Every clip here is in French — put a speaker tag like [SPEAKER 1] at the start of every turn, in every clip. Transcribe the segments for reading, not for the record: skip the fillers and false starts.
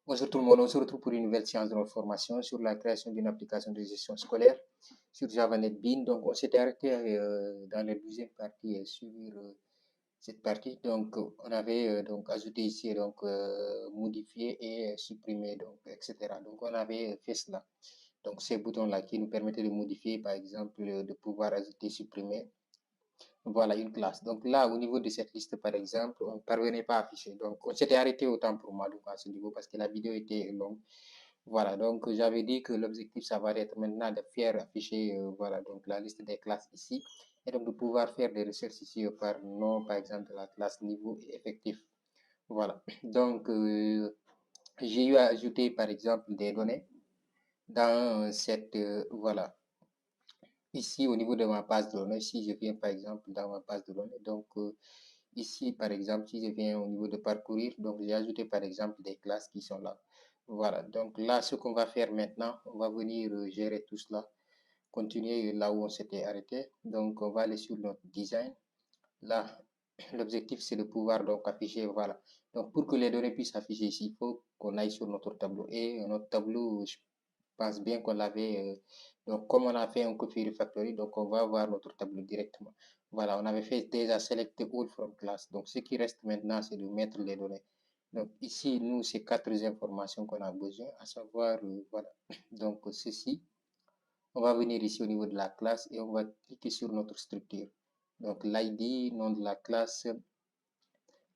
[SPEAKER 1] Bonjour tout le monde, on se retrouve pour une nouvelle séance de notre formation sur la création d'une application de gestion scolaire sur Java NetBeans. Donc, on s'était arrêté dans la deuxième partie sur cette partie. Donc, on avait donc ajouté ici, donc modifier et supprimer, donc, etc. Donc, on avait fait cela. Donc, ces boutons-là qui nous permettaient de modifier, par exemple, de pouvoir ajouter, supprimer. Voilà une classe. Donc là, au niveau de cette liste, par exemple, on ne parvenait pas à afficher. Donc, on s'était arrêté autant pour moi donc, à ce niveau parce que la vidéo était longue. Voilà, donc j'avais dit que l'objectif, ça va être maintenant de faire afficher voilà, donc la liste des classes ici et donc de pouvoir faire des recherches ici par nom, par exemple, de la classe niveau et effectif. Voilà, donc j'ai eu à ajouter, par exemple, des données dans cette, voilà, ici au niveau de ma base de données. Si je viens, par exemple, dans ma base de données, donc ici, par exemple, si je viens au niveau de parcourir, donc j'ai ajouté, par exemple, des classes qui sont là. Voilà, donc là, ce qu'on va faire maintenant, on va venir gérer tout cela, continuer là où on s'était arrêté. Donc, on va aller sur notre design. Là, l'objectif, c'est de pouvoir donc afficher, voilà. Donc, pour que les données puissent afficher ici, il faut qu'on aille sur notre tableau. Et notre tableau, je pense bien qu'on l'avait, donc comme on a fait un copy refactory, donc on va voir notre tableau directement. Voilà, on avait fait déjà select all from class. Donc, ce qui reste maintenant, c'est de mettre les données. Donc, ici, nous, c'est quatre informations qu'on a besoin, à savoir, voilà. Donc, ceci, on va venir ici au niveau de la classe et on va cliquer sur notre structure. Donc, l'ID, nom de la classe.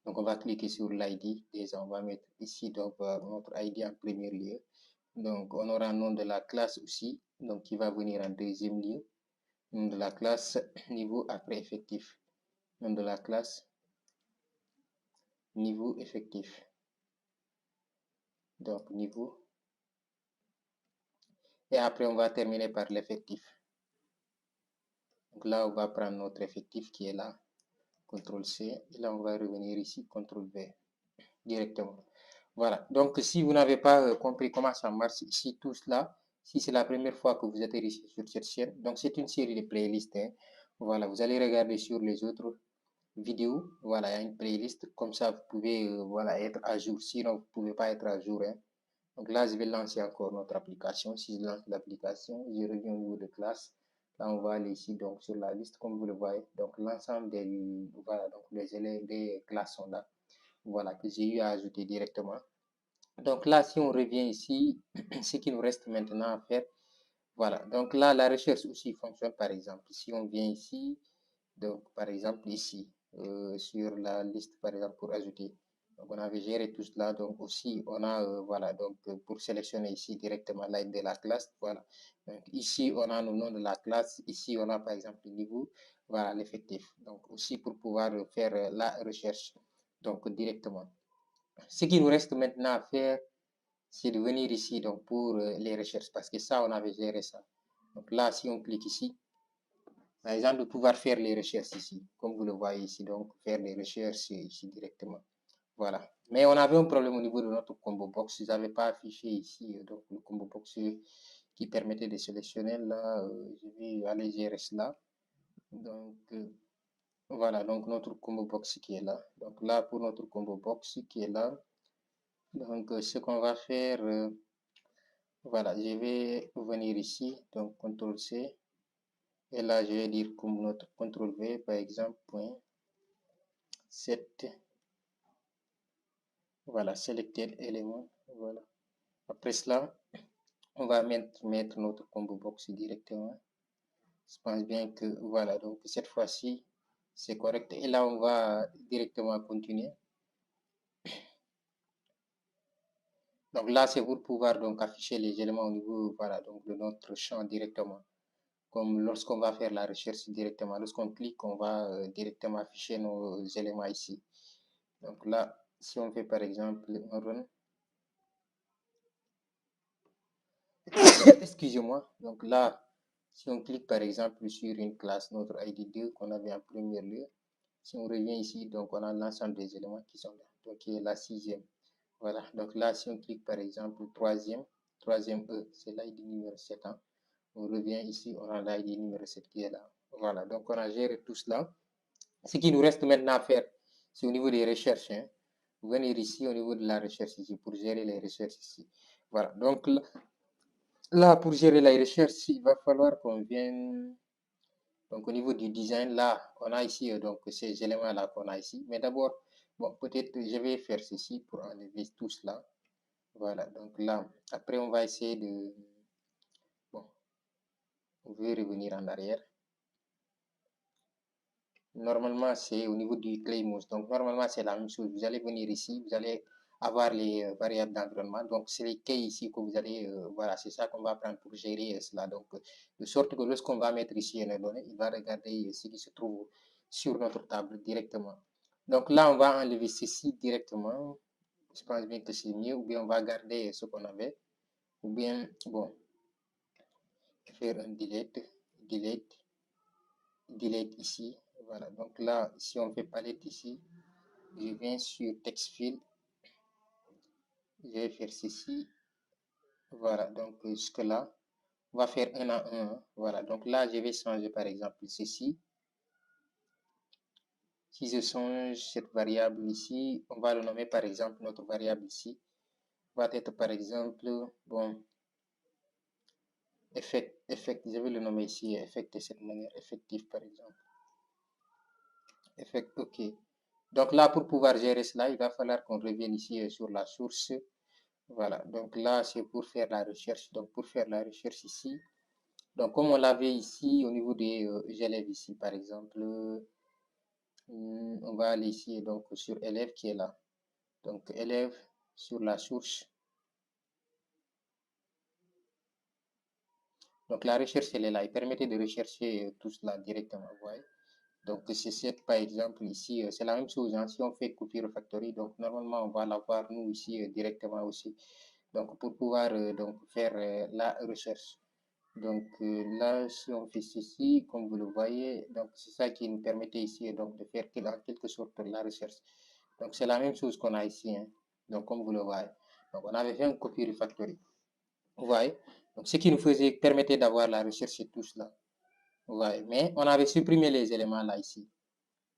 [SPEAKER 1] Donc, on va cliquer sur l'ID. Déjà, on va mettre ici donc, notre ID en premier lieu. Donc, on aura un nom de la classe aussi, donc qui va venir en deuxième lieu. Nom de la classe, niveau après effectif. Nom de la classe, niveau effectif. Donc, niveau. Et après, on va terminer par l'effectif. Donc là, on va prendre notre effectif qui est là. CTRL-C. Et là, on va revenir ici, CTRL-V directement. Voilà. Donc, si vous n'avez pas compris comment ça marche ici, tout cela, si c'est la première fois que vous êtes ici sur cette chaîne, donc c'est une série de playlists. Hein. Voilà, vous allez regarder sur les autres vidéos. Voilà, il y a une playlist. Comme ça, vous pouvez voilà, être à jour. Sinon, vous ne pouvez pas être à jour. Hein. Donc là, je vais lancer encore notre application. Si je lance l'application, je reviens au niveau de classe. Là, on va aller ici donc sur la liste, comme vous le voyez. Donc, l'ensemble des, voilà, donc les élèves des classes sont là. Voilà, que j'ai eu à ajouter directement. Donc là, si on revient ici, ce qui nous reste maintenant à faire, voilà. Donc là, la recherche aussi fonctionne, par exemple. Si on vient ici, donc par exemple ici, sur la liste, par exemple, pour ajouter. Donc on avait géré tout cela. Donc aussi, on a, voilà, donc pour sélectionner ici directement l'aide de la classe, voilà. Donc ici, on a le nom de la classe. Ici, on a par exemple le niveau, voilà, l'effectif. Donc aussi pour pouvoir faire la recherche, donc directement. Ce qui nous reste maintenant à faire, c'est de venir ici donc pour les recherches, parce que ça, on avait géré ça. Donc là, si on clique ici, par exemple, de pouvoir faire les recherches ici, comme vous le voyez ici, donc faire les recherches ici directement. Voilà. Mais on avait un problème au niveau de notre combo box. Ils n'avaient pas affiché ici donc le combo box qui permettait de sélectionner. Là, je vais aller gérer cela. Donc, voilà, donc notre combo box qui est là. Donc là, pour notre combo box qui est là, donc ce qu'on va faire, voilà, je vais venir ici, donc CTRL-C. Et là, je vais dire comme notre CTRL-V, par exemple, point 7. Voilà, selected element. Voilà. Après cela, on va mettre notre combo box directement. Je pense bien que, voilà, donc cette fois-ci, c'est correct. Et là, on va directement continuer. Donc là, c'est pour pouvoir donc afficher les éléments au niveau, voilà, donc de notre champ directement. Comme lorsqu'on va faire la recherche directement, lorsqu'on clique, on va directement afficher nos éléments ici. Donc là, si on fait par exemple un run, excusez-moi, donc là, si on clique par exemple sur une classe, notre ID2 qu'on avait en premier lieu, si on revient ici, donc on a l'ensemble des éléments qui sont là, donc qui est la sixième. Voilà, donc là, si on clique par exemple troisième E, c'est l'ID numéro 7 ans. On revient ici, on a l'ID numéro 7 qui est là. Voilà, donc on a géré tout cela. Ce qui nous reste maintenant à faire, c'est au niveau des recherches. Hein. venir ici au niveau de la recherche ici pour gérer les recherches ici. Voilà, donc là pour gérer la recherche, il va falloir qu'on vienne donc au niveau du design. Là, on a ici donc ces éléments-là qu'on a ici. Mais d'abord, bon, peut-être je vais faire ceci pour enlever tout cela. Voilà, donc là, après on va essayer de... Bon, on veut revenir en arrière. Normalement, c'est au niveau du Claymousse. Donc, normalement, c'est la même chose. Vous allez venir ici, vous allez avoir les variables d'environnement. Donc, c'est les keys ici que vous allez, voilà, c'est ça qu'on va prendre pour gérer cela. Donc, de sorte que lorsqu'on va mettre ici une donnée, il va regarder ce qui se trouve sur notre table directement. Donc, là, on va enlever ceci directement. Je pense bien que c'est mieux. Ou bien on va garder ce qu'on avait. Ou bien, bon, faire un delete ici. Voilà, donc là, si on fait palette ici, je viens sur text field, je vais faire ceci. Voilà, donc jusque là, on va faire un à un. Voilà, donc là, je vais changer par exemple ceci. Si je change cette variable ici, on va le nommer par exemple, notre variable ici va être par exemple, bon, effect, je vais le nommer ici, effect de cette manière, effectif par exemple. Effect, ok. Donc là, pour pouvoir gérer cela, il va falloir qu'on revienne ici sur la source. Voilà, donc là, c'est pour faire la recherche. Donc, pour faire la recherche ici, donc comme on l'avait ici au niveau des élèves ici, par exemple, on va aller ici donc sur élève qui est là. Donc, élève sur la source. Donc, la recherche, elle est là. Il permettait de rechercher tout cela directement, vous voyez. Donc, c'est cette, par exemple, ici, c'est la même chose. Hein, si on fait copie refactory, donc normalement, on va l'avoir, nous, ici, directement aussi. Donc, pour pouvoir donc, faire la recherche. Donc là, si on fait ceci, comme vous le voyez, donc c'est ça qui nous permettait ici donc, de faire en quelque sorte la recherche. Donc c'est la même chose qu'on a ici. Hein. Donc comme vous le voyez. Donc on avait fait un copy refactory. Vous voyez. Donc ce qui nous faisait permettait d'avoir la recherche et tout cela. Vous voyez. Mais on avait supprimé les éléments là ici.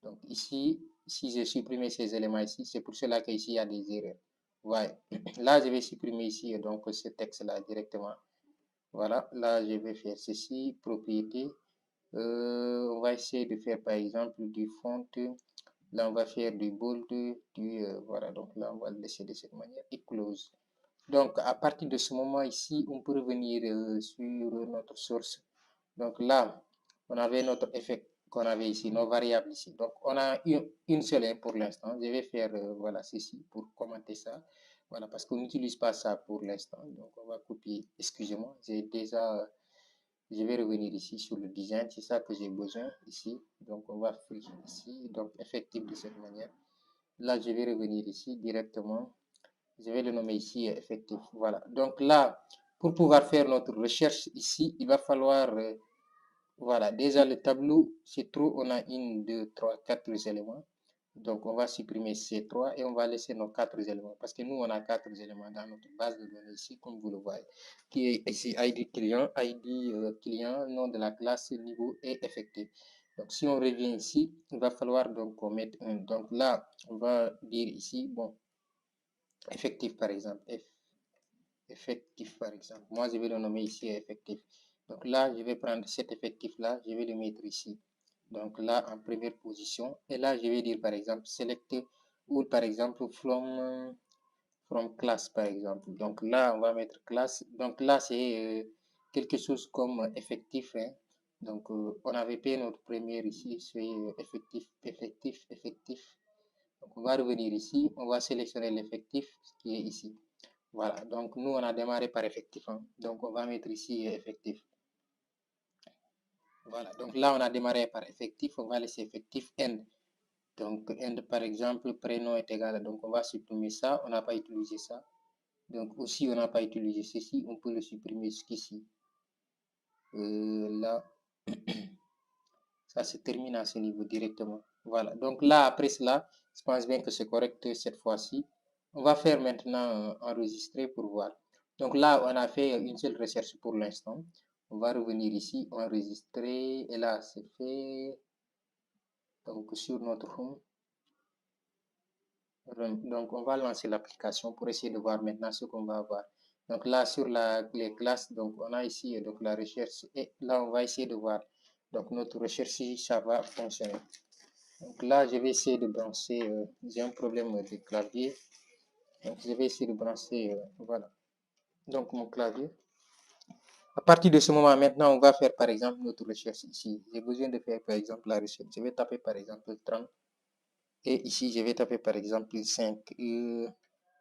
[SPEAKER 1] Donc ici, si j'ai supprimé ces éléments ici, c'est pour cela qu'ici il y a des erreurs. Vous voyez. Là, je vais supprimer ici donc ce texte là directement. Voilà, là je vais faire ceci, propriété. On va essayer de faire par exemple du font. Là on va faire du bold, voilà, donc là on va le laisser de cette manière et close. Donc à partir de ce moment ici, on peut revenir sur notre source. Donc là, on avait notre effet qu'on avait ici, nos variables ici. Donc on a une seule pour l'instant. Je vais faire voilà ceci pour commenter ça. Voilà, parce qu'on n'utilise pas ça pour l'instant. Donc on va copier. Excusez-moi, j'ai déjà je vais revenir ici sur le design, c'est ça que j'ai besoin ici. Donc on va faire ici, donc effectif de cette manière. Là, je vais revenir ici directement. Je vais le nommer ici effectif. Voilà. Donc là, pour pouvoir faire notre recherche ici, il va falloir, voilà, déjà le tableau, c'est trop, on a 1, 2, 3, 4 éléments. Donc, on va supprimer ces 3 et on va laisser nos 4 éléments. Parce que nous, on a 4 éléments dans notre base de données ici, comme vous le voyez. Qui est ici ID client, nom de la classe, niveau et effectif. Donc, si on revient ici, il va falloir donc qu'on mette un. Donc là, on va dire ici, bon, effectif par exemple. Effectif par exemple. Moi, je vais le nommer ici effectif. Donc là, je vais prendre cet effectif-là, je vais le mettre ici. Donc là, en première position. Et là, je vais dire par exemple, select ou par exemple from class par exemple. Donc là, on va mettre classe. Donc là, c'est quelque chose comme effectif. Hein. Donc on avait payé notre première ici, c'est effectif. Donc on va revenir ici, on va sélectionner l'effectif qui est ici. Voilà, donc nous on a démarré par effectif. Hein. Donc on va mettre ici effectif. Voilà, donc là on a démarré par effectif, on va laisser effectif end. Donc end par exemple, prénom est égal, donc on va supprimer ça, on n'a pas utilisé ça. Donc aussi on n'a pas utilisé ceci, on peut le supprimer jusqu'ici. Là, ça se termine à ce niveau directement. Voilà, donc là après cela, je pense bien que c'est correct cette fois-ci. On va faire maintenant enregistrer pour voir. Donc là, on a fait une seule recherche pour l'instant. On va revenir ici, enregistrer, et là, c'est fait. Donc sur notre home. Donc, on va lancer l'application pour essayer de voir maintenant ce qu'on va avoir. Donc là, sur les classes, donc on a ici donc la recherche et là, on va essayer de voir donc notre recherche si ça va fonctionner. Donc là, je vais essayer de brancher, j'ai un problème de clavier. Donc, je vais essayer de brancher, voilà. Donc, mon clavier. À partir de ce moment, maintenant, on va faire par exemple notre recherche ici. J'ai besoin de faire par exemple la recherche. Je vais taper par exemple 30 et ici, je vais taper par exemple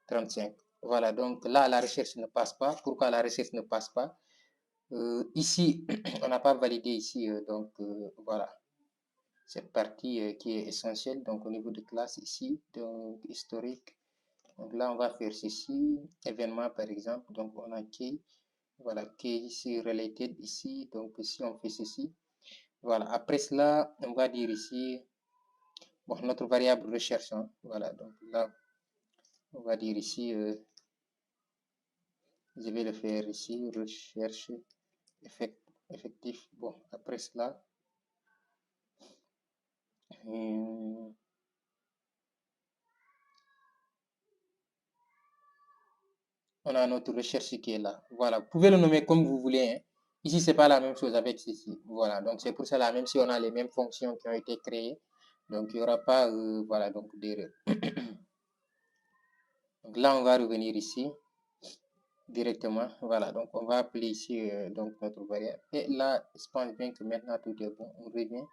[SPEAKER 1] 35. Voilà, donc là, la recherche ne passe pas. Pourquoi la recherche ne passe pas? Ici, on n'a pas validé ici, donc voilà, cette partie qui est essentielle. Donc au niveau de classe ici, donc historique. Donc là, on va faire ceci, événement par exemple. Donc on a key, voilà, key ici, related ici. Donc si on fait ceci, voilà. Après cela, on va dire ici, bon, notre variable recherche, hein, voilà. Donc là, on va dire ici, je vais le faire ici, recherche effectif. Bon, après cela, on a notre recherche qui est là. Voilà, vous pouvez le nommer comme vous voulez. Hein. Ici, c'est pas la même chose avec ceci. Voilà, donc c'est pour cela, même si on a les mêmes fonctions qui ont été créées, donc il n'y aura pas, voilà, donc d'erreur. Donc là, on va revenir ici directement. Voilà, donc on va appeler ici donc notre variable. Et là, je pense bien que maintenant tout est bon. On revient,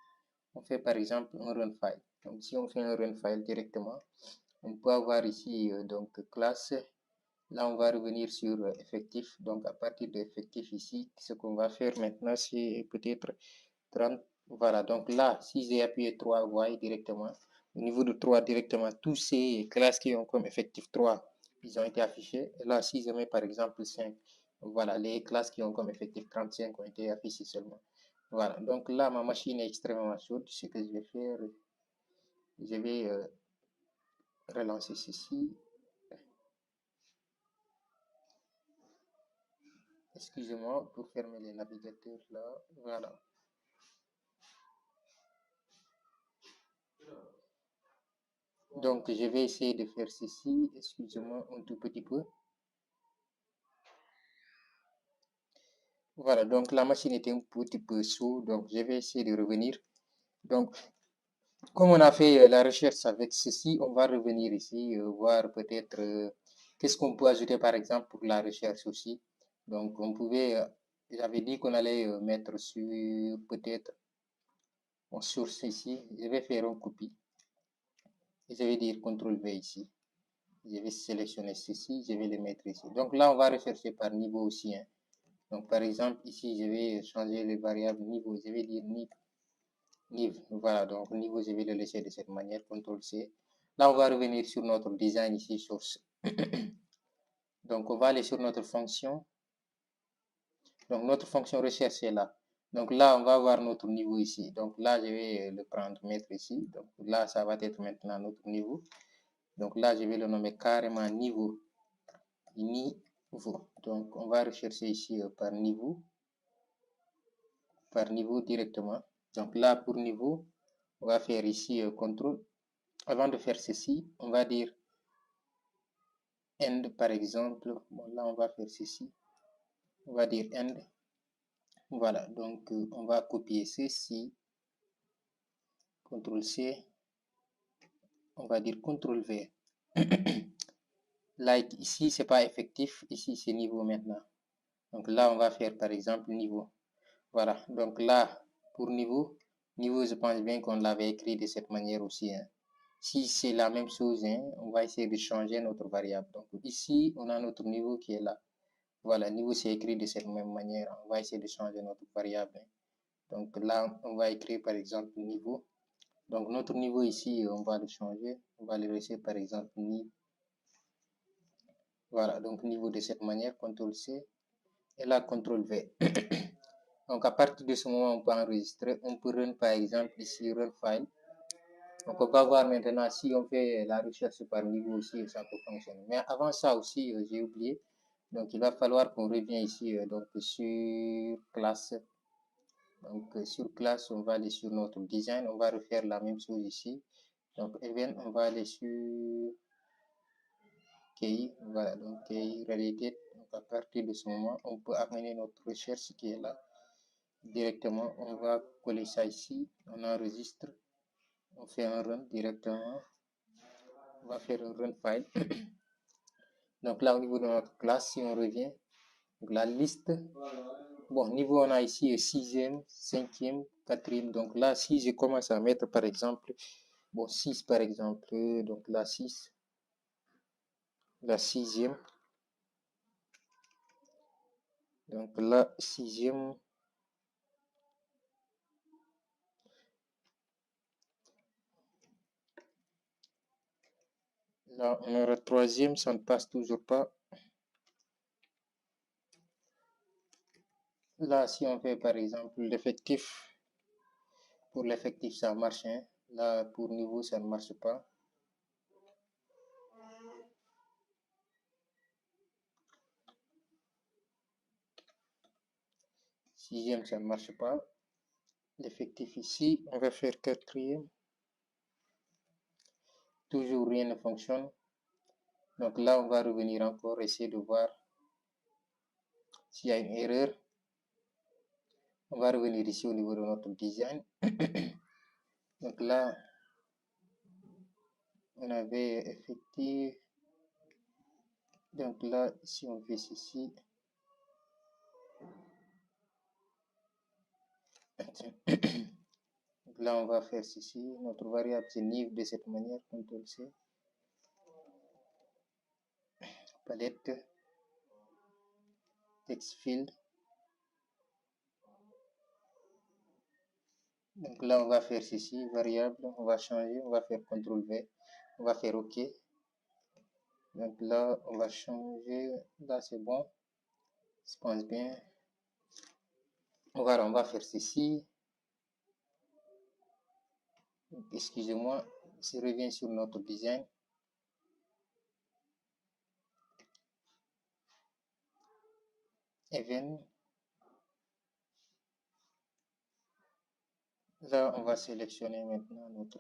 [SPEAKER 1] on fait par exemple un run file. Donc si on fait un run file directement, on peut avoir ici donc classe. Là, on va revenir sur effectif. Donc, à partir de effectif ici, ce qu'on va faire maintenant, c'est peut-être 30. Voilà, donc là, si j'ai appuyé 3, vous voyez directement, au niveau de 3 directement, tous ces classes qui ont comme effectif 3, ils ont été affichés. Et là, si je mets par exemple 5, voilà, les classes qui ont comme effectif 35 ont été affichées seulement. Voilà, donc là, ma machine est extrêmement chaude. Ce que je vais faire, je vais relancer ceci. Excusez-moi pour fermer les navigateurs là. Voilà. Donc, je vais essayer de faire ceci. Excusez-moi un tout petit peu. Voilà, donc la machine était un petit peu chaude. Donc, je vais essayer de revenir. Donc, comme on a fait la recherche avec ceci, on va revenir ici, voir peut-être qu'est-ce qu'on peut ajouter par exemple pour la recherche aussi. Donc, on pouvait, j'avais dit qu'on allait mettre sur peut-être en source ici. Je vais faire une copie. Et je vais dire CTRL V ici. Je vais sélectionner ceci, je vais le mettre ici. Donc là, on va rechercher par niveau aussi. Hein. Donc par exemple, ici, je vais changer les variables niveau. Je vais dire niveau. Voilà, donc niveau, je vais le laisser de cette manière, CTRL C. Là, on va revenir sur notre design ici, source. Donc on va aller sur notre fonction. Donc notre fonction recherche est là. Donc là, on va voir notre niveau ici. Donc là, je vais le prendre, mettre ici. Donc là, ça va être maintenant notre niveau. Donc là, je vais le nommer carrément niveau. Niveau. Donc, on va rechercher ici par niveau directement. Donc là, pour niveau, on va faire ici contrôle. Avant de faire ceci, on va dire end par exemple. Bon, là, on va faire ceci. On va dire end. Voilà, donc on va copier ceci. CTRL C. On va dire CTRL V. Like ici, c'est pas effectif. Ici, c'est niveau maintenant. Donc là, on va faire par exemple niveau. Voilà, donc là, pour niveau, je pense bien qu'on l'avait écrit de cette manière aussi. Hein. Si c'est la même chose, hein, on va essayer de changer notre variable. Donc ici, on a notre niveau qui est là. Voilà, niveau c'est écrit de cette même manière. On va essayer de changer notre variable. Hein. Donc là, on va écrire par exemple niveau. Donc notre niveau ici, on va le changer. On va le laisser par exemple niveau. Voilà, donc niveau de cette manière, CTRL C. Et là, CTRL V. Donc, à partir de ce moment, on peut enregistrer. On peut run, par exemple, ici, run file. Donc, on va voir maintenant si on fait la recherche par niveau aussi, ça peut fonctionner. Mais avant ça aussi, j'ai oublié. Donc, il va falloir qu'on revienne ici, donc sur classe. Donc, sur classe, on va aller sur notre design. On va refaire la même chose ici. Donc, event, on va aller sur KI, voilà, donc KI related. Donc à partir de ce moment, on peut amener notre recherche qui est là directement. On va coller ça ici, on enregistre, on fait un run directement, on va faire un run file. Donc là, au niveau de notre classe, si on revient, donc la liste, bon, niveau on a ici 6e, 5e, 4e. Donc là, si je commence à mettre par exemple, bon, 6 par exemple, donc la 6, la 6e, donc la 6e, là on aura 3e, ça ne passe toujours pas. Là, si on fait par exemple l'effectif, pour l'effectif ça marche, hein. Là pour niveau ça ne marche pas. Sixième ça ne marche pas. L'effectif ici, on va faire 4e. Toujours rien ne fonctionne. Donc là on va revenir encore, essayer de voir s'il y a une erreur. On va revenir ici au niveau de notre design. Donc là, on avait effectif. Donc là, si on fait ceci, donc là, on va faire ceci. Notre variable c'est nive de cette manière, CTRL C. Palette, text field. Donc là, on va faire ceci, variable, on va changer, on va faire CTRL V, on va faire OK. Donc là, on va changer, là c'est bon, je pense bien. Voilà, on va faire ceci. Excusez-moi, je reviens sur notre design. Event. Là, on va sélectionner maintenant notre.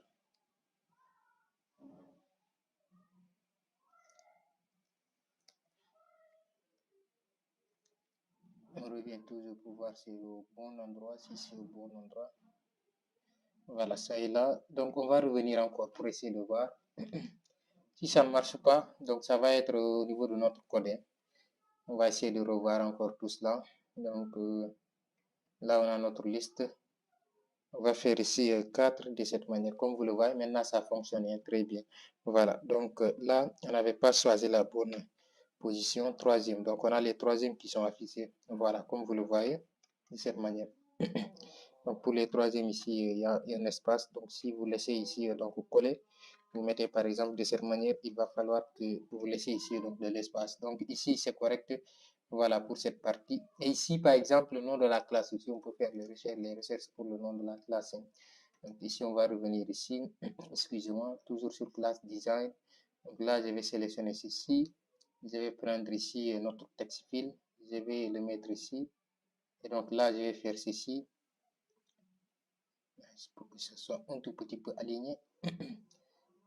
[SPEAKER 1] On revient toujours pour voir si c'est au bon endroit, si c'est au bon endroit. Voilà, ça est là. Donc, on va revenir encore pour essayer de voir. Si ça ne marche pas, donc ça va être au niveau de notre code. On va essayer de revoir encore tout cela. Donc, là, on a notre liste. On va faire ici 4 de cette manière. Comme vous le voyez, maintenant, ça fonctionne très bien. Voilà, donc là, on n'avait pas choisi la bonne position, troisième. Donc, on a les troisièmes qui sont affichés. Voilà, comme vous le voyez, de cette manière. Donc, pour les troisièmes ici, il y a un espace. Donc, si vous laissez ici, donc, vous collez, vous mettez par exemple de cette manière, il va falloir que vous laissez ici donc, de l'espace. Donc, ici, c'est correct. Voilà pour cette partie. Et ici, par exemple, le nom de la classe. Ici, on peut faire les recherches pour le nom de la classe. Donc, ici, on va revenir ici. Excusez-moi, toujours sur classe design. Donc là, je vais sélectionner ceci. Je vais prendre ici notre text field. Je vais le mettre ici. Et donc là, je vais faire ceci. Pour que ce soit un tout petit peu aligné.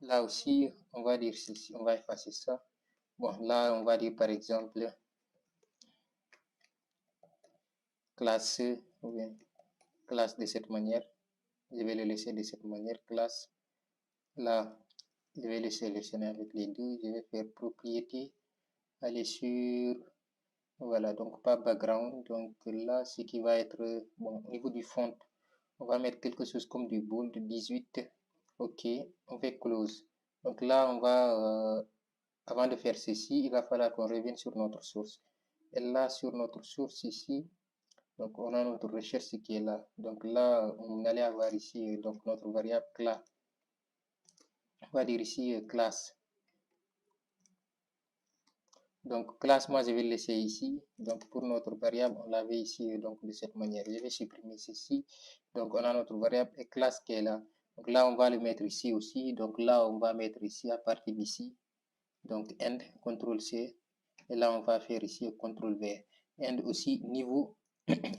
[SPEAKER 1] Là aussi, on va dire ceci. On va effacer ça. Bon, là, on va dire par exemple classe ou bien classe de cette manière. Je vais le laisser de cette manière. Classe. Là, je vais le sélectionner avec les deux. Je vais faire propriété. Aller sur. Voilà, donc pas background. Donc là, ce qui va être, bon, au niveau du font, on va mettre quelque chose comme du bold 18. OK, on fait close. Donc là, on va, avant de faire ceci, il va falloir qu'on revienne sur notre source. Et là, sur notre source ici, donc on a notre recherche qui est là. Donc là, on allait avoir ici donc notre variable classe. On va dire ici classe. Donc, classe, moi, je vais le laisser ici. Donc, pour notre variable, on l'avait ici, donc, de cette manière. Je vais supprimer ceci. Donc, on a notre variable et classe qui est là. Donc, là, on va le mettre ici aussi. Donc, là, on va mettre ici à partir d'ici. Donc, end, CTRL C. Et là, on va faire ici CTRL V. End aussi, niveau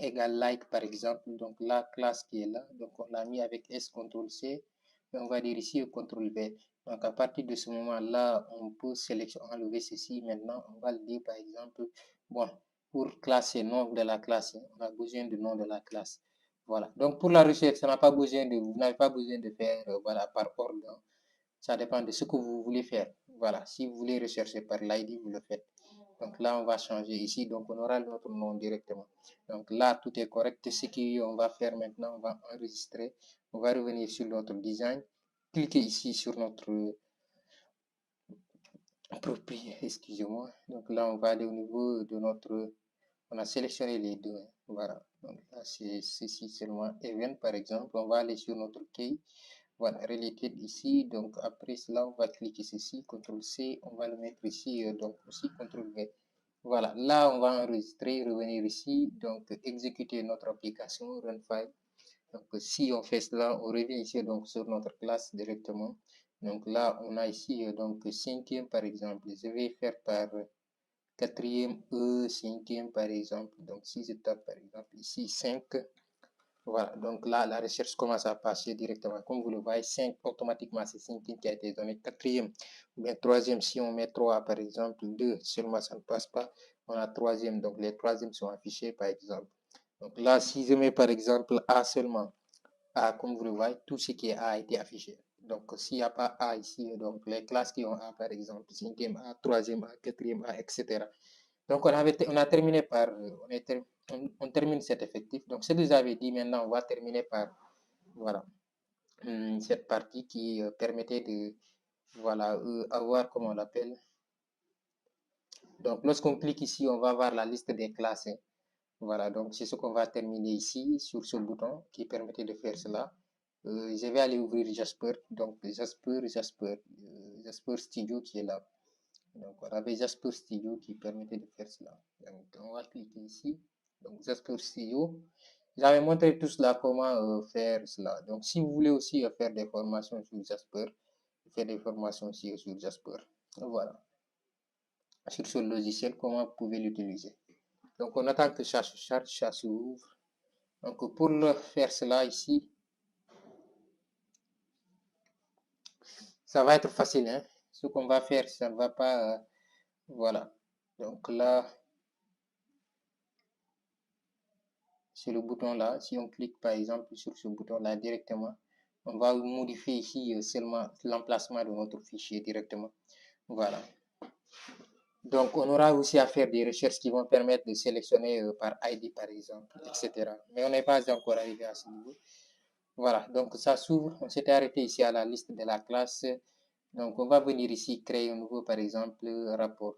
[SPEAKER 1] égal like, par exemple. Donc, la classe qui est là. Donc, on l'a mis avec S, CTRL C. Et on va dire ici CTRL V. Donc, à partir de ce moment-là, on peut enlever ceci. Maintenant, on va le dire, par exemple, bon, pour classer nom de la classe, on a besoin du nom de la classe. Voilà. Donc, pour la recherche, vous n'avez pas besoin de faire, voilà, par ordre. Ça dépend de ce que vous voulez faire. Voilà. Si vous voulez rechercher par l'ID, vous le faites. Donc là, on va changer ici. Donc, on aura notre nom directement. Donc là, tout est correct. Ce qu'on va faire maintenant, on va enregistrer. On va revenir sur notre design. Cliquez ici sur notre approprié, excusez-moi. Donc là, on va aller au niveau de notre... On a sélectionné les deux. Voilà. Donc là, c'est ceci seulement. Event, par exemple. On va aller sur notre key. Voilà, related ici. Donc après cela, on va cliquer ceci, CTRL-C. On va le mettre ici, donc aussi CTRL-V. Voilà, là, on va enregistrer, revenir ici. Donc, exécuter notre application, run file. Donc, si on fait cela, on revient ici donc sur notre classe directement. Donc là, on a ici donc cinquième par exemple. Je vais faire par quatrième cinquième par exemple. Donc si je tape par exemple ici 5, voilà. Donc là, la recherche commence à passer directement. Comme vous le voyez, 5 automatiquement, c'est cinquième qui a été donné. Quatrième, ou bien troisième, si on met 3 par exemple, 2 seulement, ça ne passe pas. On a troisième, donc les troisièmes sont affichés par exemple. Donc là, si je mets par exemple A seulement, A, comme vous le voyez, tout ce qui est A a été affiché. Donc, s'il n'y a pas A ici, donc les classes qui ont A, par exemple, cinquième A, troisième A, quatrième A, etc. Donc, on a terminé par, on termine cet effectif. Donc, ce que vous avez dit, maintenant, on va terminer par, voilà, cette partie qui permettait de, voilà, avoir, comment on l'appelle. Donc, lorsqu'on clique ici, on va voir la liste des classes. Hein. Voilà, donc c'est ce qu'on va terminer ici sur ce bouton qui permettait de faire cela. Je vais aller ouvrir Jasper, donc Jasper Studio qui est là. Donc on avait Jasper Studio qui permettait de faire cela. Donc on va cliquer ici. Donc Jasper Studio. J'avais montré tout cela comment faire cela. Donc si vous voulez aussi faire des formations sur Jasper, faire des formations aussi sur Jasper. Voilà. Sur ce logiciel, comment vous pouvez l'utiliser. Donc on attend que ça se charge, ça s'ouvre. Donc pour faire cela ici, ça va être facile. Hein? Ce qu'on va faire, ça ne va pas... voilà. Donc là, sur le bouton là, si on clique par exemple sur ce bouton là directement, on va modifier ici seulement l'emplacement de notre fichier directement. Voilà. Donc on aura aussi à faire des recherches qui vont permettre de sélectionner par ID par exemple, etc. Mais on n'est pas encore arrivé à ce niveau. Voilà, donc ça s'ouvre. On s'était arrêté ici à la liste de la classe. Donc, on va venir ici créer un nouveau, par exemple, rapport.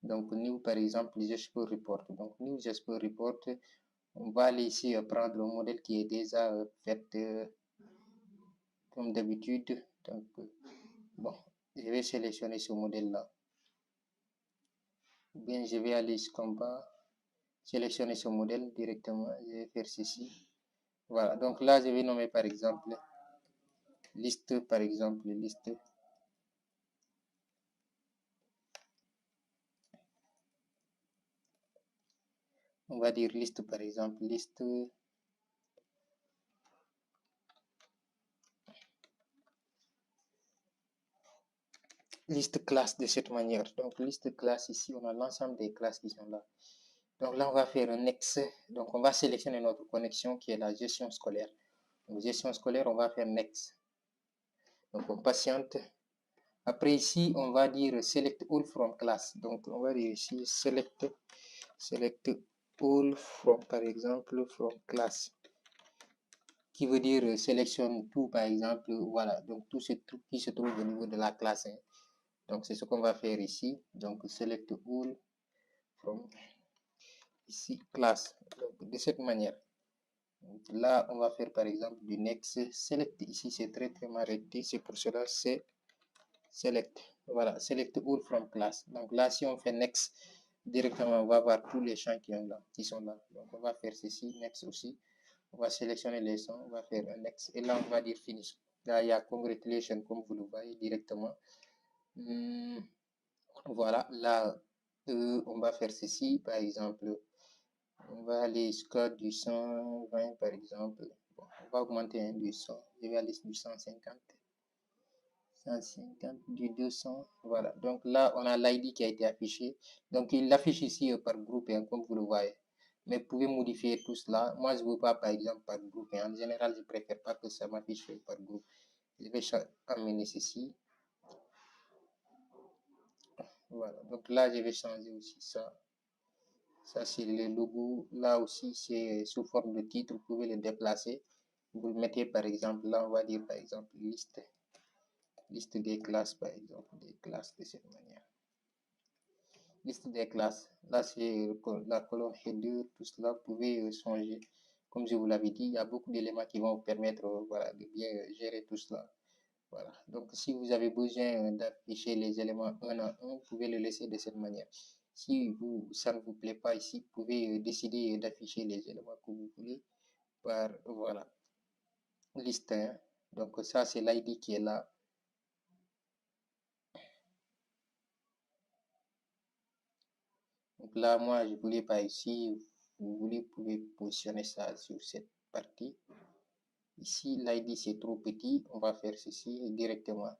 [SPEAKER 1] Donc, new, par exemple, Jasper Report. Donc, new Jasper Report, on va aller ici prendre le modèle qui est déjà fait comme d'habitude. Donc, bon, je vais sélectionner ce modèle-là. Bien, je vais aller ici comme bas, sélectionner ce modèle directement. Je vais faire ceci. Voilà, donc là, je vais nommer par exemple liste, par exemple, liste. On va dire liste par exemple, liste classe de cette manière. Donc liste classe ici, on a l'ensemble des classes qui sont là. Donc là, on va faire un next. Donc on va sélectionner notre connexion qui est la gestion scolaire. Donc gestion scolaire, on va faire next. Donc on patiente. Après ici, on va dire select all from class. Donc on va dire ici select all from, par exemple, from class. Qui veut dire sélectionne tout, par exemple, voilà. Donc tout ce truc qui se trouve au niveau de la classe. Hein. Donc c'est ce qu'on va faire ici. Donc select all from ici classe. Donc, de cette manière. Donc, là, on va faire par exemple du next select. Ici, c'est très arrêté. C'est pour cela c'est select. Voilà, select all from class. Donc là, si on fait next, directement, on va voir tous les champs qui sont là. Donc on va faire ceci, next aussi. On va sélectionner les sons, on va faire un next. Et là, on va dire finish. Là, il y a congratulations, comme vous le voyez directement. Voilà, là, on va faire ceci, par exemple. On va aller jusqu'à du 120 par exemple. Bon, on va augmenter du 100. Je vais aller du 150. 150 du 200. Voilà. Donc là, on a l'ID qui a été affiché. Donc il l'affiche ici par groupe, hein, comme vous le voyez. Mais vous pouvez modifier tout cela. Moi, je ne veux pas, par exemple, par groupe. En général, je préfère pas que ça m'affiche par groupe. Je vais amener ceci. Voilà. Donc là, je vais changer aussi ça. Ça, c'est le logo. Là aussi, c'est sous forme de titre. Vous pouvez le déplacer. Vous le mettez, par exemple, là, on va dire, par exemple, liste des classes, par exemple, des classes de cette manière. Liste des classes. Là, c'est la colonne header, tout cela. Vous pouvez changer. Comme je vous l'avais dit, il y a beaucoup d'éléments qui vont vous permettre voilà, de bien gérer tout cela. Voilà. Donc, si vous avez besoin d'afficher les éléments un à un, vous pouvez le laisser de cette manière. Si ça ne vous plaît pas ici, vous pouvez décider d'afficher les éléments que vous voulez par, voilà, liste 1. Donc, ça, c'est l'ID qui est là. Donc là, moi, je voulais pas ici. Vous voulez, vous pouvez positionner ça sur cette partie. Ici, l'ID, c'est trop petit. On va faire ceci directement.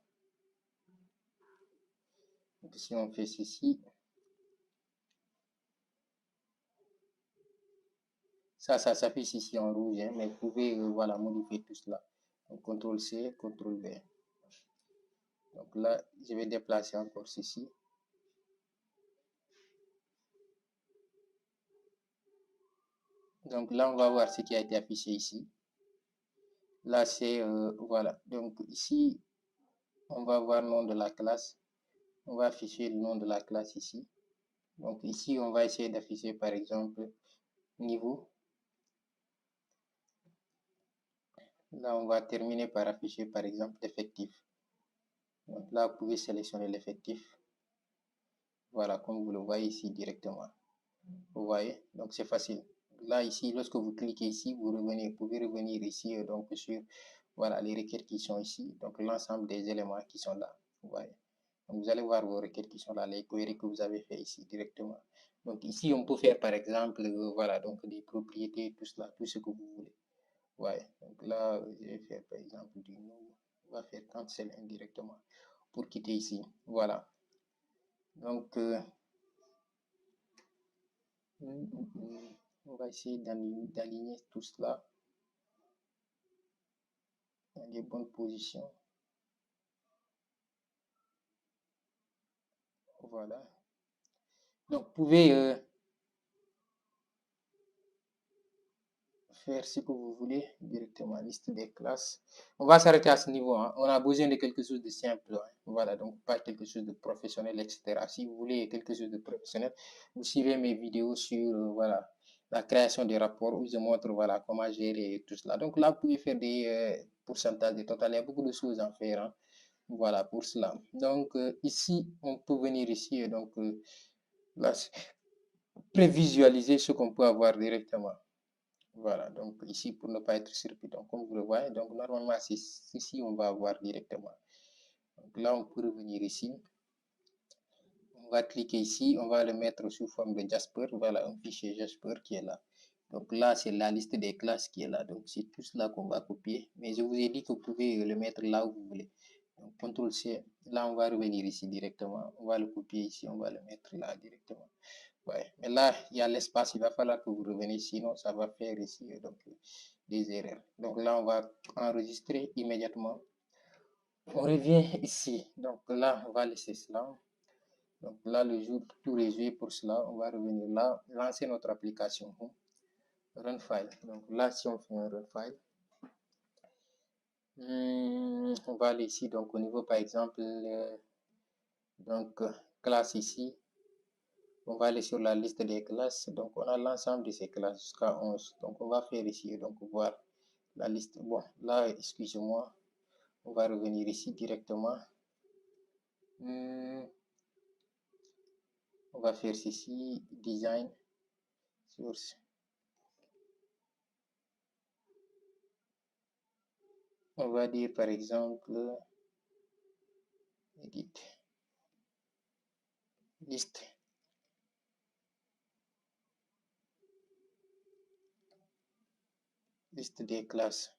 [SPEAKER 1] Donc, si on fait ceci, ça s'affiche ici en rouge, hein, mais vous pouvez voilà, modifier tout cela. Donc, CTRL-C, CTRL-V. Donc là, je vais déplacer encore ceci. Donc là, on va voir ce qui a été affiché ici. Là, c'est, voilà. Donc ici, on va voir le nom de la classe. On va afficher le nom de la classe ici. Donc ici, on va essayer d'afficher, par exemple, niveau. Là, on va terminer par afficher, par exemple, l'effectif. Donc là, vous pouvez sélectionner l'effectif. Voilà, comme vous le voyez ici directement. Vous voyez, donc c'est facile. Là, ici, lorsque vous cliquez ici, vous pouvez revenir ici, donc sur voilà, les requêtes qui sont ici, donc l'ensemble des éléments qui sont là. Vous voyez. Donc, vous allez voir vos requêtes qui sont là, les queries que vous avez fait ici directement. Donc ici, on peut faire par exemple, voilà, donc des propriétés, tout cela, tout ce que vous voulez. Ouais, donc là, je vais faire par exemple du no, on va faire cancel indirectement pour quitter ici. Voilà. Donc, on va essayer d'aligner tout cela dans les bonnes positions. Voilà. Donc, vous pouvez faire ce que vous voulez directement, liste des classes. On va s'arrêter à ce niveau. Hein. On a besoin de quelque chose de simple. Hein. Voilà, donc pas quelque chose de professionnel, etc. Si vous voulez quelque chose de professionnel, vous suivez mes vidéos sur voilà, la création des rapports où je montre voilà, comment gérer tout cela. Donc là, vous pouvez faire des pourcentages de total. Il y a beaucoup de choses à faire. Hein. Voilà, pour cela. Donc ici, on peut venir ici. Donc là, prévisualiser ce qu'on peut avoir directement. Voilà, donc ici pour ne pas être surpris. Donc comme vous le voyez, donc normalement c'est ici on va avoir directement. Donc là on peut revenir ici. On va cliquer ici, on va le mettre sous forme de Jasper. Voilà un fichier Jasper qui est là. Donc là c'est la liste des classes qui est là. Donc c'est tout cela qu'on va copier. Mais je vous ai dit que vous pouvez le mettre là où vous voulez. Donc CTRL C, là on va revenir ici directement. On va le copier ici, on va le mettre là directement. Ouais. Mais là, il y a l'espace, il va falloir que vous reveniez, sinon ça va faire ici donc, des erreurs. Donc là, on va enregistrer immédiatement. On revient ici. Donc là, on va laisser cela. Donc là, le jour tout résumé pour cela, on va revenir là, lancer notre application. Run file. Donc là, si on fait un run file, on va aller ici. Donc au niveau, par exemple, donc classe ici. On va aller sur la liste des classes. Donc, on a l'ensemble de ces classes jusqu'à 11. Donc, on va faire ici, donc, voir la liste. Bon, là, excusez-moi. On va revenir ici directement. On va faire ceci, design, source. On va dire, par exemple, edit, liste. Liste des classes.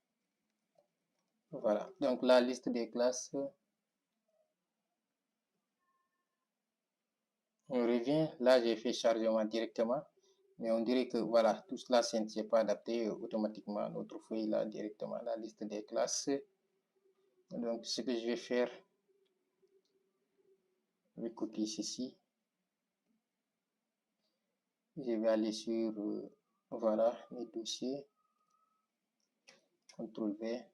[SPEAKER 1] Voilà. Donc, la liste des classes. On revient, là j'ai fait chargement directement, mais on dirait que voilà, tout cela ne s'est pas adapté automatiquement à notre feuille là directement, la liste des classes. Donc ce que je vais faire, je vais copier ceci, je vais aller sur voilà mes dossiers, CTRL V.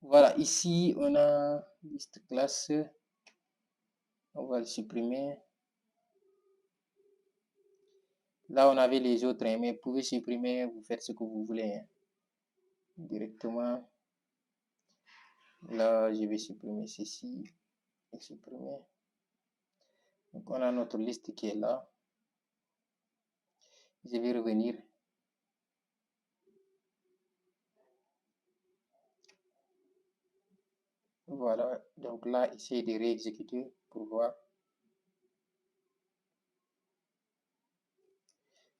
[SPEAKER 1] Voilà, ici on a liste classe, on va le supprimer. Là on avait les autres, hein, mais vous pouvez supprimer, vous faites ce que vous voulez hein, directement. Là je vais supprimer ceci et supprimer. Donc on a notre liste qui est là. Je vais revenir. Voilà, donc là, essayez de réexécuter pour voir.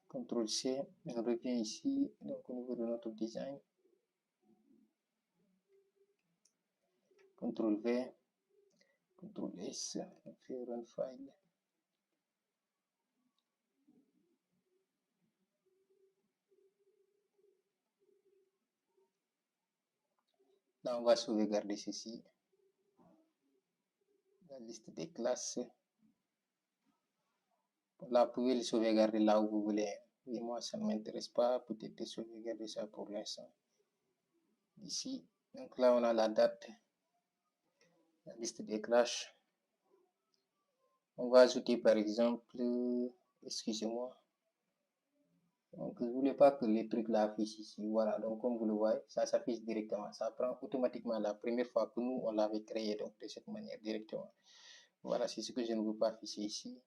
[SPEAKER 1] CTRL C, on revient ici, donc au niveau de notre design. CTRL V, CTRL S, on fait Run File. Là, on va sauvegarder ceci. La liste des classes. Là, vous pouvez le sauvegarder là où vous voulez. Et moi, ça ne m'intéresse pas. Peut-être de sauvegarder ça pour l'instant. Ici. Donc là, on a la date. La liste des classes. On va ajouter par exemple, excusez-moi. Donc, je ne voulais pas que les trucs là affichent ici. Voilà, donc comme vous le voyez, ça s'affiche directement. Ça prend automatiquement la première fois que nous, on l'avait créé, donc de cette manière directement. Voilà, c'est ce que je ne veux pas afficher ici.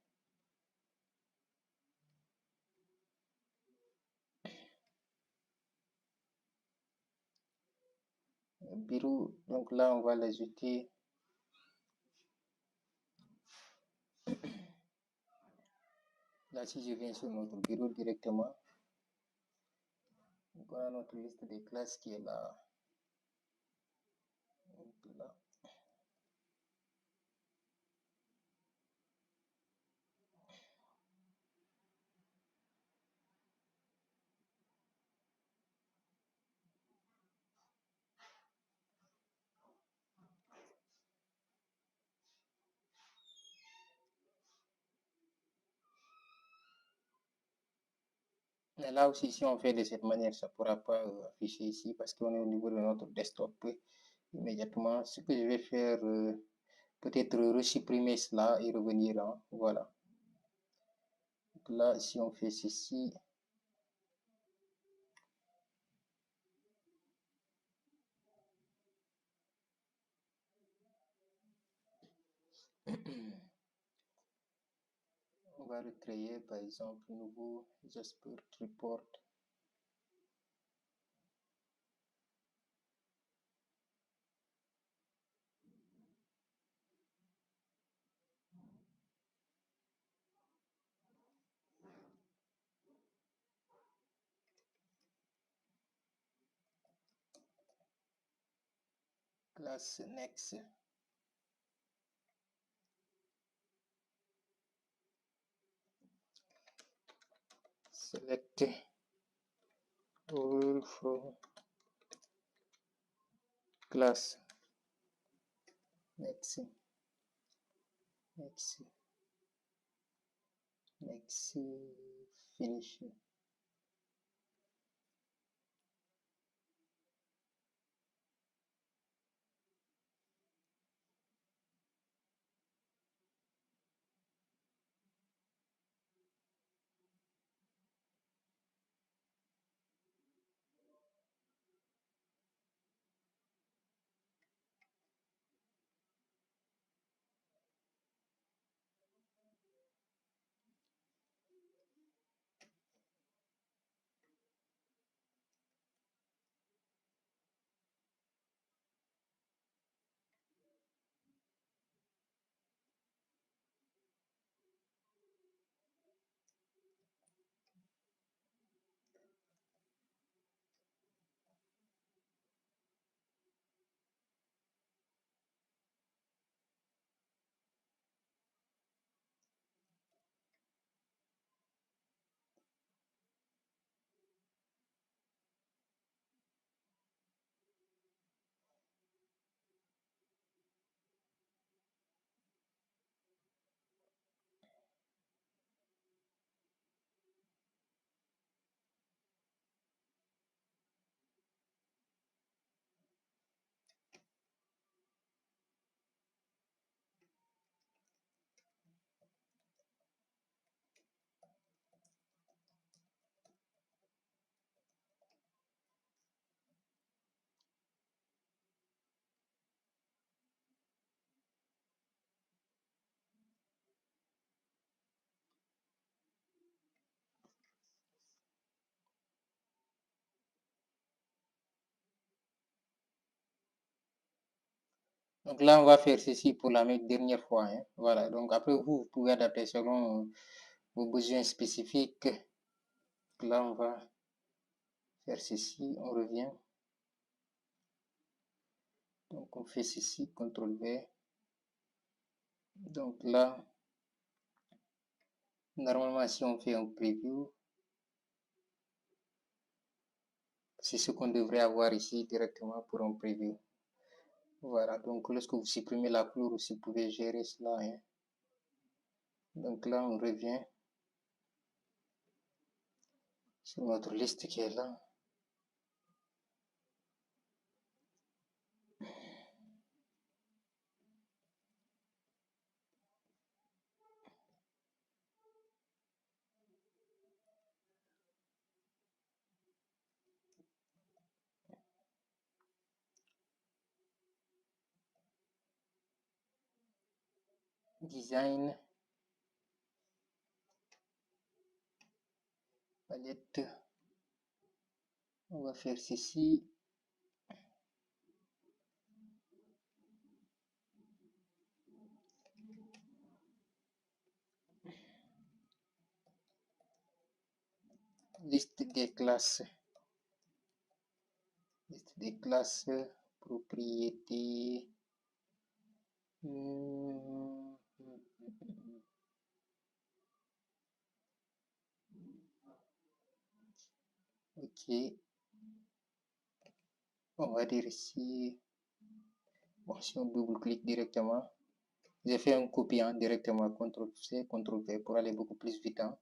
[SPEAKER 1] Bureau, donc là, on va l'ajouter. Là, si je viens sur notre bureau directement, donc on a notre liste des classes qui est là. Donc, là. Et là aussi, si on fait de cette manière, ça ne pourra pas afficher ici parce qu'on est au niveau de notre desktop immédiatement. Ce que je vais faire, peut-être resupprimer cela et revenir. Hein, voilà. Donc là, si on fait ceci, on va recréer par exemple nouveau Jasper Report. Class next. Select all from class. Next. Next. Next. Finish. Donc là, on va faire ceci pour la dernière fois, hein. Voilà, donc après, vous pouvez adapter selon vos besoins spécifiques. Là, on va faire ceci, on revient. Donc, on fait ceci, CTRL-V. Donc là, normalement, si on fait un preview, c'est ce qu'on devrait avoir ici directement pour un preview. Voilà, donc lorsque vous supprimez la couleur, vous pouvez gérer cela, hein. Donc là, on revient sur notre liste qui est là. Design, palette, on va faire ceci. Liste des classes, propriétés. Ok, on va dire ici, bon, si on double-clique directement, j'ai fait un copiant directement, CTRL-C, CTRL-V pour aller beaucoup plus vite, hein.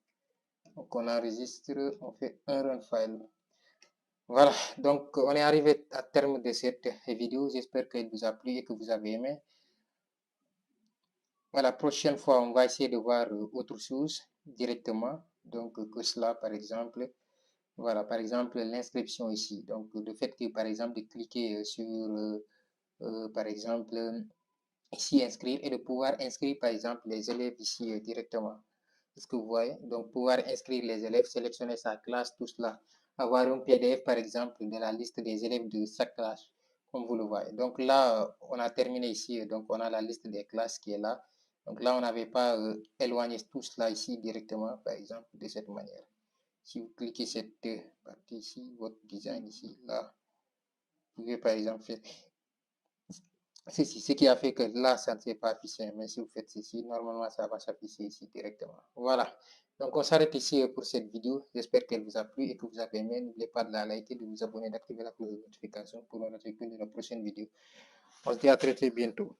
[SPEAKER 1] Donc on enregistre, on fait un run file. Voilà, donc on est arrivé à terme de cette vidéo. J'espère qu'elle vous a plu et que vous avez aimé. Voilà, prochaine fois, on va essayer de voir autre chose directement. Donc que cela, par exemple, voilà, par exemple, l'inscription ici. Donc le fait que, par exemple, de cliquer sur, par exemple, ici inscrire et de pouvoir inscrire, par exemple, les élèves ici directement. Est-ce que vous voyez? Donc, pouvoir inscrire les élèves, sélectionner sa classe, tout cela. Avoir un PDF, par exemple, de la liste des élèves de chaque classe, comme vous le voyez. Donc là, on a terminé ici. Donc, on a la liste des classes qui est là. Donc là, on n'avait pas éloigné tout cela ici directement, par exemple, de cette manière. Si vous cliquez cette partie ici, votre design ici, là, vous pouvez, par exemple, faire ceci, ce qui a fait que là, ça ne s'est pas affiché. Mais si vous faites ceci, normalement, ça va s'afficher ici directement. Voilà. Donc, on s'arrête ici pour cette vidéo. J'espère qu'elle vous a plu et que vous avez aimé. N'oubliez pas de la liker, de vous abonner, d'activer la cloche de notification pour ne rater qu'une de nos prochaines vidéos. On se dit à très bientôt.